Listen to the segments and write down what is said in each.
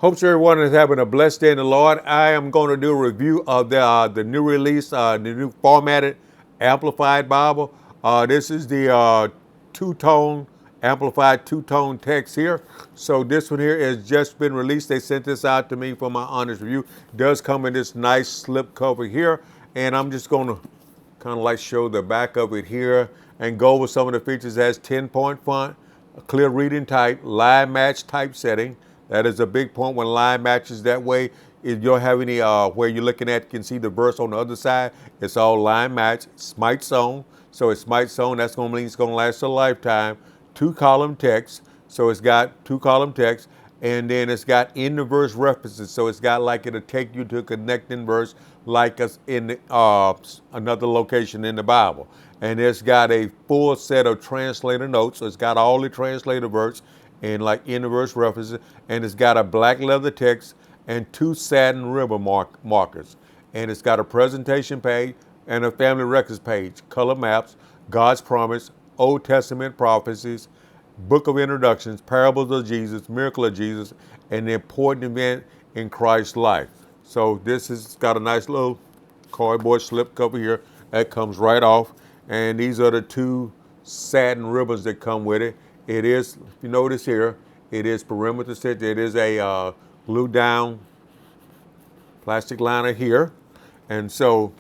Hope everyone is having a blessed day in the Lord. I am going to do a review of the new release, the new formatted Amplified Bible. This is the two-tone, amplified two-tone text here. So this one here has just been released. They sent this out to me for my honest review. It does come in this nice slip cover here. And I'm just going to kind of like show the back of it here and go over some of the features. It has 10-point font, a clear reading type, line match typesetting. That is a big point when line matches that way. If you don't have any where you're looking at, you can see the verse on the other side. It's all line match, smite zone. So it's smite zone. That's going to mean it's going to last a lifetime. Two-column text. So it's got two-column text. And then it's got in the verse references. So it's got like it'll take you to a connecting verse like us in another location in the Bible. And it's got a full set of translator notes. So it's got all the translator verse and like in the verse references. And it's got a black leather text and two satin ribbon markers. And it's got a presentation page and a family records page, color maps, God's promise, Old Testament prophecies, book of introductions, parables of Jesus, miracle of Jesus, and the important event in Christ's life. So this has got a nice little cardboard slip cover here that comes right off. And these are the two satin ribbons that come with it. It is, if you notice here, it is perimeter stitch. It is a glue down plastic liner here. And so,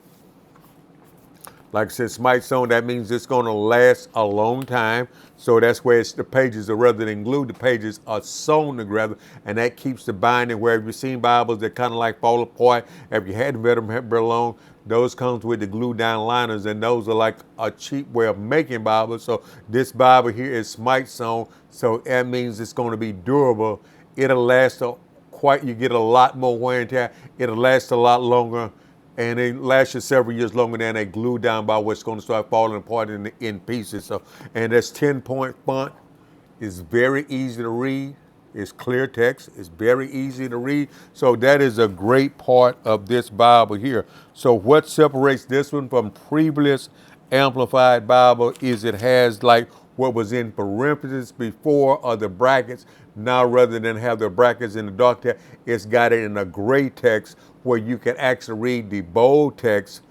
like I said, smite zone, that means it's going to last a long time. So that's where the pages are, rather than glued, the pages are sewn together, and that keeps the binding. Where if you've seen Bibles that kind of like fall apart, if you hadn't read them very long, those comes with the glue down liners, and those are like a cheap way of making Bibles. So this Bible here is smite zone, so that means it's going to be durable. It'll last you get a lot more wear and tear. It'll last a lot longer. And it lasts you several years longer than a glue down by what's going to start falling apart in pieces. So, and this 10-point font is very easy to read. It's clear text. It's very easy to read. So that is a great part of this Bible here. So what separates this one from previous Amplified Bible is it has like what was in parentheses before or the brackets. Now, rather than have the brackets in the dark text, it's got it in a gray text where you can actually read the bold text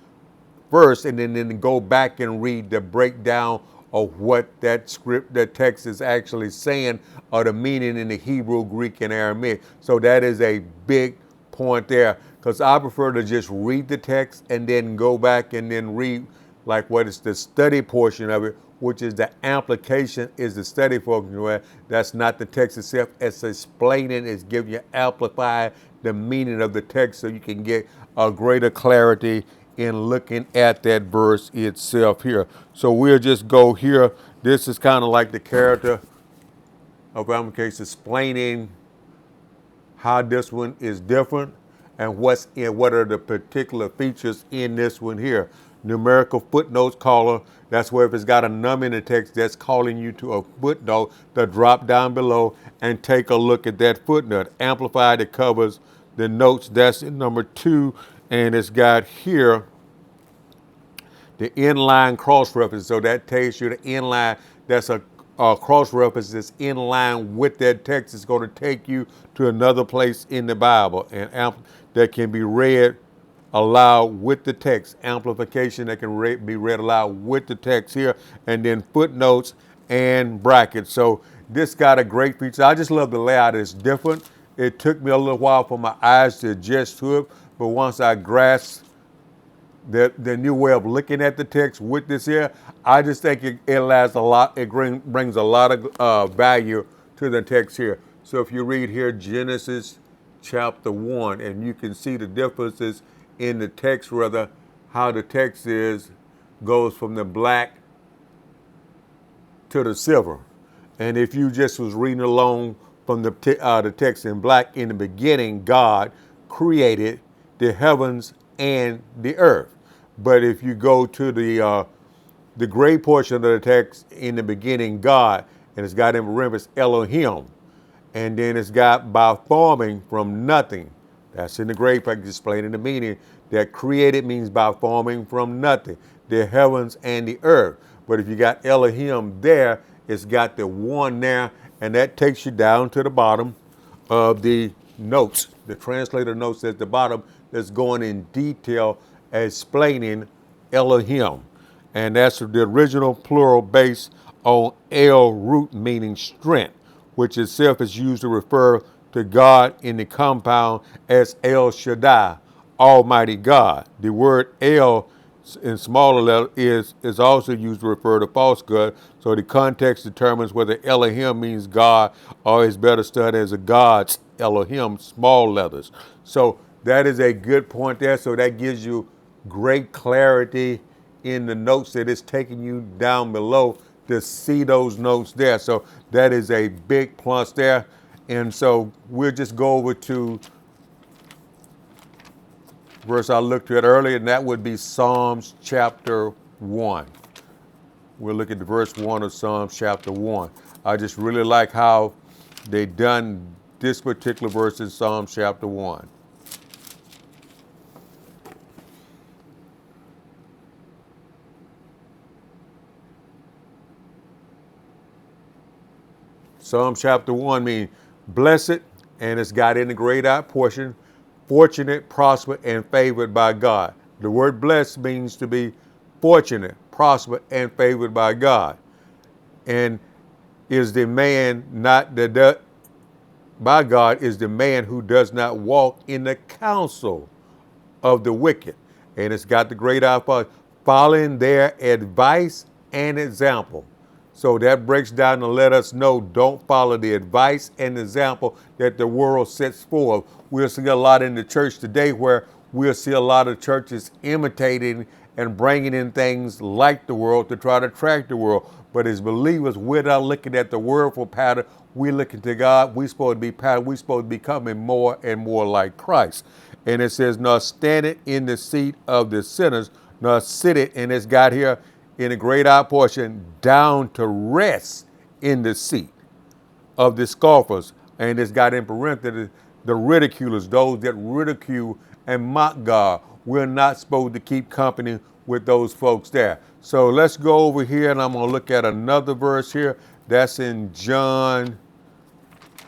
first and then go back and read the breakdown of what that text is actually saying, or the meaning in the Hebrew, Greek, and Aramaic. So that is a big point there, because I prefer to just read the text and then go back and then read like what is the study portion of it, which is the application, is the study portion where that's not the text itself. It's explaining, it's giving you amplify the meaning of the text so you can get a greater clarity in looking at that verse itself here. So we'll just go here. This is kind of like the character of application, explaining how this one is different and what are the particular features in this one here. Numerical footnotes caller, that's where if it's got a number in the text, that's calling you to a footnote to drop down below and take a look at that footnote. Amplified, that covers the notes, that's in number 2, and it's got here the inline cross reference. So that takes you to inline, that's a cross reference that's in line with that text. It's going to take you to another place in the Bible, and that can be read aloud with the text. Amplification that can be read aloud with the text here, and then footnotes and brackets. So this got a great feature. I just love the layout. It's different. It took me a little while for my eyes to adjust to it, but once I grasped the new way of looking at the text with this here, I just think it allows a lot. It brings a lot of value to the text here. So if you read here Genesis chapter 1, and you can see the differences in the text, rather how the text goes from the black to the silver. And if you just was reading along from the text in black, in the beginning God created the heavens and the earth. But if you go to the gray portion of the text, in the beginning God, and it's got in parentheses Elohim, and then it's got by forming from nothing. That's in the gray part, explaining the meaning that created means by forming from nothing, the heavens and the earth. But if you got Elohim there, it's got the one there, and that takes you down to the bottom of the notes. The translator notes at the bottom that's going in detail explaining Elohim. And that's the original plural based on El root meaning strength, which itself is used to refer to God in the compound as El Shaddai, Almighty God. The word El in smaller letter is also used to refer to false God. So the context determines whether Elohim means God or is better studied as a God's Elohim, small letters. So that is a good point there. So that gives you great clarity in the notes that it's taking you down below to see those notes there. So that is a big plus there. And so we'll just go over to verse I looked at earlier, and that would be Psalms chapter 1. We'll look at the verse 1 of Psalms chapter 1. I just really like how they done this particular verse in Psalms chapter 1. Psalm chapter 1 means blessed, and it's got in the grayed out portion, fortunate, prosper, and favored by God. The word blessed means to be fortunate, prosper, and favored by God. And is the man not that by God is the man who does not walk in the counsel of the wicked. And it's got the great out following their advice and example. So that breaks down to let us know don't follow the advice and example that the world sets forth. We'll see a lot in the church today where we'll see a lot of churches imitating and bringing in things like the world to try to attract the world. But as believers, we're not looking at the world for pattern. We're looking to God. We're supposed to be pattern. We're supposed to be becoming more and more like Christ. And it says, nor stand it in the seat of the sinners, nor sit it, and it's got here in a great out portion, down to rest in the seat of the scoffers. And it's got in parentheses, the ridiculers, those that ridicule and mock God. We're not supposed to keep company with those folks there. So let's go over here, and I'm going to look at another verse here. That's in John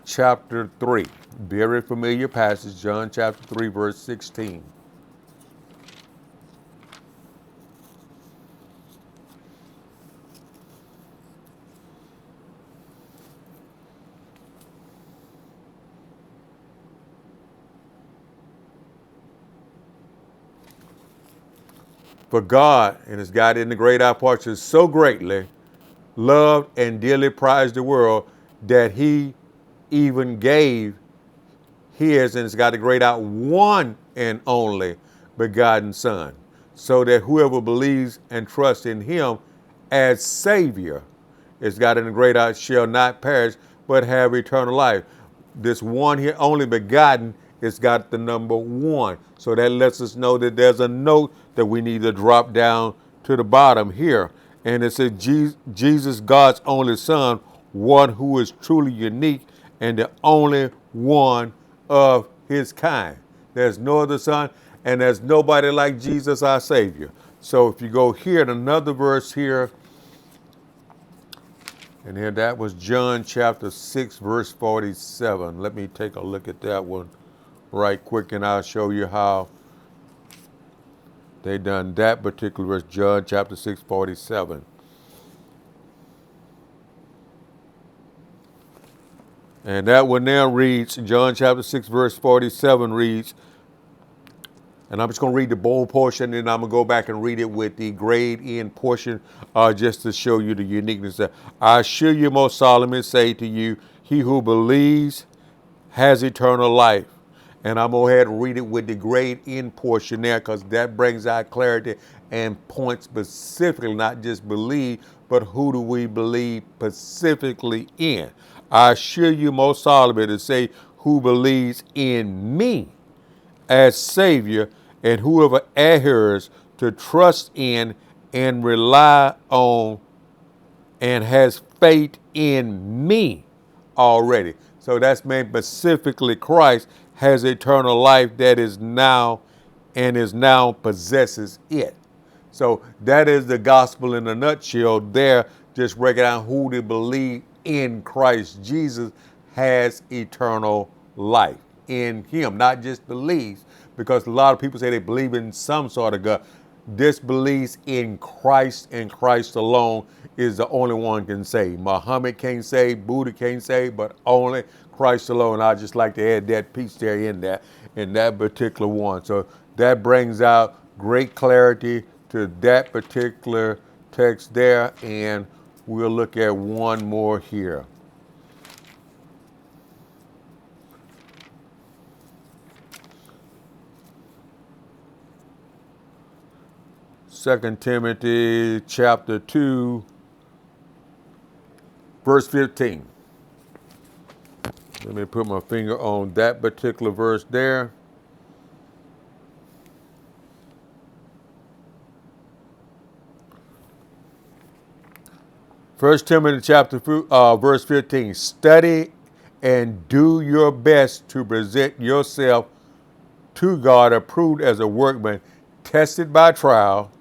chapter 3. Very familiar passage, John chapter 3, verse 16. For God, and it's got in the great out portion, so greatly loved and dearly prized the world that he even gave his, and it's got the great out, one and only begotten Son, so that whoever believes and trusts in him as Savior, it's got in the great out, shall not perish, but have eternal life. This one here, only begotten, it's got the number 1. So that lets us know that there's a note that we need to drop down to the bottom here. And it says, Jesus, God's only Son, one who is truly unique and the only one of his kind. There's no other Son, and there's nobody like Jesus, our Savior. So if you go here, another verse here, and here that was John chapter 6, verse 47. Let me take a look at that one right quick, and I'll show you how they done that particular verse, John chapter 6, 47. And that one now reads, John chapter 6, verse 47 reads, and I'm just going to read the bold portion, and I'm going to go back and read it with the grayed in portion just to show you the uniqueness. I assure you most solemnly say to you, he who believes has eternal life. And I'm going to go ahead and read it with the grayed in portion there, because that brings out clarity and points specifically, not just believe, but who do we believe specifically in. I assure you most solemnly to say, who believes in me as Savior, and whoever adheres to trust in and rely on and has faith in me already. So that's meant specifically Christ has eternal life that is now and is now possesses it. So that is the gospel in a nutshell there. Just breaking down who to believe in Christ Jesus has eternal life in him, not just believes, because a lot of people say they believe in some sort of God. This believes in Christ and Christ alone is the only one can save. Muhammad can't save, Buddha can't save, but only Christ alone. I just like to add that piece there in that particular one. So that brings out great clarity to that particular text there, and we'll look at one more here. Second Timothy chapter 2, verse 15. Let me put my finger on that particular verse there. First Timothy chapter verse 15. Study and do your best to present yourself to God approved as a workman, tested by trial.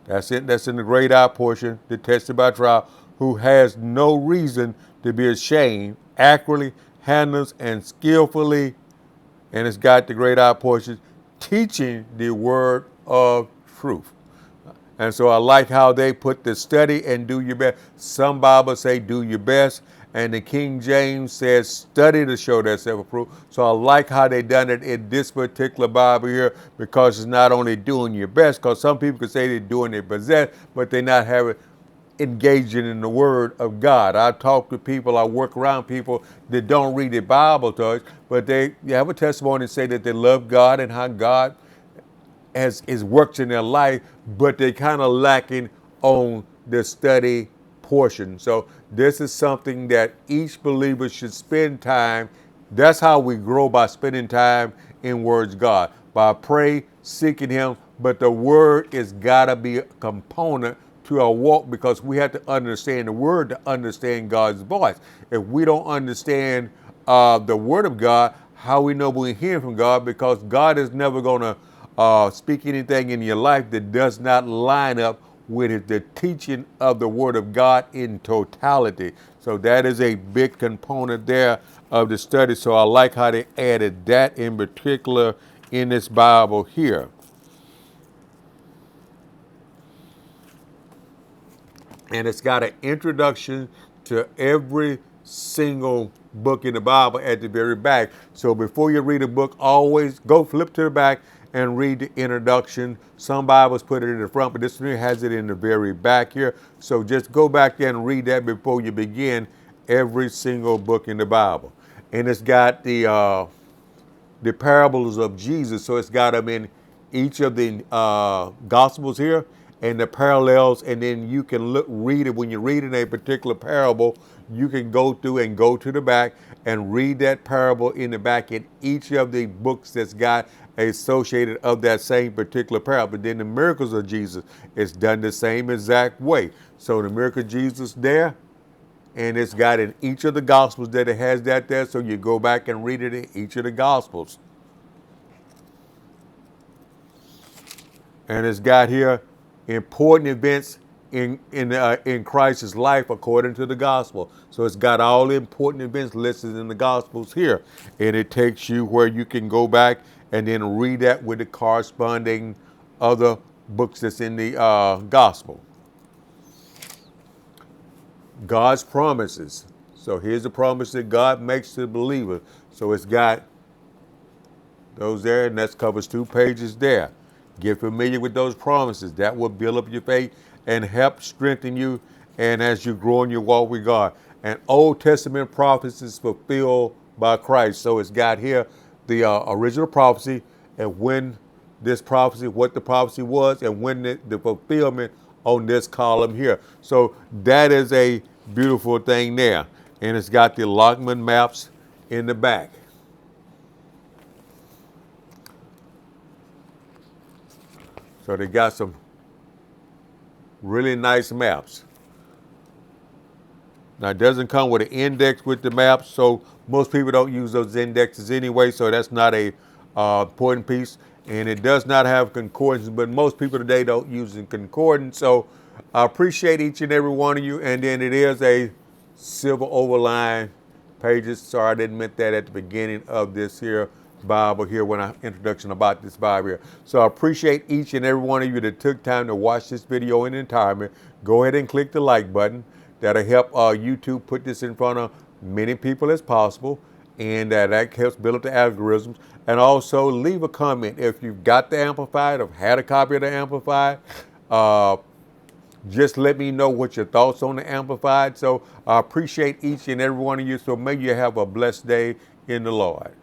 That's it. That's in the grade I portion, the tested by trial, who has no reason to be ashamed, accurately handles and skillfully, and it's got the grade I portion, teaching the word of truth. And so I like how they put the study and do your best. Some Bibles say do your best, and the King James says study to show thyself approved. So I like how they done it in this particular Bible here, because it's not only doing your best, because some people could say they're doing their best, but they're not having engaging in the Word of God. I talk to people, I work around people that don't read the Bible to us, but they have a testimony and say that they love God and how God has worked in their life, but they kind of lacking on the study portion. So this is something that each believer should spend time. That's how we grow, by spending time in words God, by pray, seeking him. But the word is gotta be a component to our walk, because we have to understand the word to understand God's voice. If we don't understand the word of God, how we know we're hearing from God? Because God is never gonna speak anything in your life that does not line up with the teaching of the Word of God in totality. So that is a big component there of the study. So I like how they added that in particular in this Bible here. And it's got an introduction to every single book in the Bible at the very back. So before you read a book, always go flip to the back and read the introduction. Some Bibles put it in the front, but this one has it in the very back here. So just go back there and read that before you begin every single book in the Bible. And it's got the parables of Jesus. So it's got them in each of the Gospels here, and the parallels, and then you can read it. When you're reading a particular parable, you can go through and go to the back and read that parable in the back in each of the books that's got associated of that same particular parable. But then the miracles of Jesus is done the same exact way. So the miracle of Jesus there, and it's got in each of the Gospels that it has that there. So you go back and read it in each of the Gospels. And it's got here important events in Christ's life according to the gospel. So it's got all the important events listed in the Gospels here. And it takes you where you can go back and then read that with the corresponding other books that's in the gospel. God's promises. So here's the promise that God makes to the believer. So it's got those there, and that covers 2 pages there. Get familiar with those promises. That will build up your faith and help strengthen you, and as you grow in your walk with God. And Old Testament prophecies fulfilled by Christ. So it's got here the original prophecy, and when this prophecy, what the prophecy was, and when the fulfillment on this column here. So that is a beautiful thing there. And it's got the allotment maps in the back. So they got some really nice maps. Now it doesn't come with an index with the maps, so most people don't use those indexes anyway, so that's not a important piece. And it does not have concordance, but most people today don't use a concordance. So I appreciate each and every one of you. And then it is a silver overline pages. Sorry, I didn't meant that at the beginning of this here Bible here when I introduction about this Bible here. So I appreciate each and every one of you that took time to watch this video in entirety. Go ahead and click the like button. That'll help YouTube put this in front of many people as possible, and that helps build up the algorithms. And also leave a comment if you've got the Amplified or had a copy of the Amplified. Just let me know what your thoughts on the Amplified. So I appreciate each and every one of you. So may you have a blessed day in the Lord.